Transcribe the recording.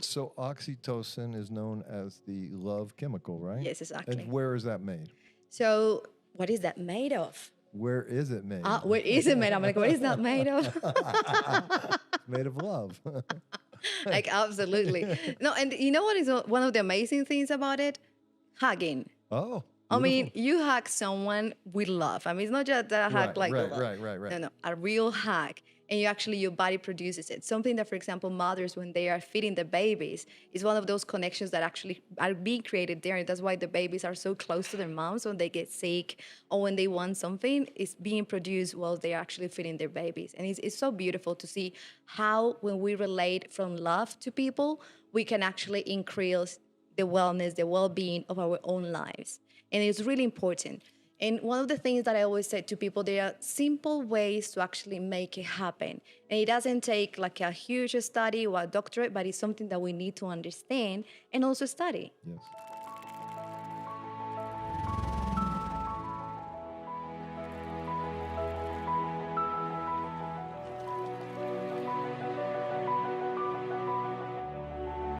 So oxytocin is known as the love chemical, right? Yes, exactly. And where is that made? So what is that made of? Where is it made? Where is it made? I'm like, what is that made of? It's made of love. Like, absolutely. No, and you know what is one of the amazing things about it? Hugging. Oh, I mean, beautiful. you hug someone with love. I mean, it's not just a hug like love. Right. No, a real hug. And your body produces it. Something that, for example, mothers, when they are feeding the babies, is one of those connections that actually are being created there. And that's why the babies are so close to their moms when they get sick or when they want something. It's being produced while they're actually feeding their babies. And it's so beautiful to see how, when we relate from love to people, we can actually increase the wellness, the well-being of our own lives. And it's really important. And one of the things that I always say to people, there are simple ways to actually make it happen. And it doesn't take like a huge study or a doctorate, but it's something that we need to understand and also study. Yes.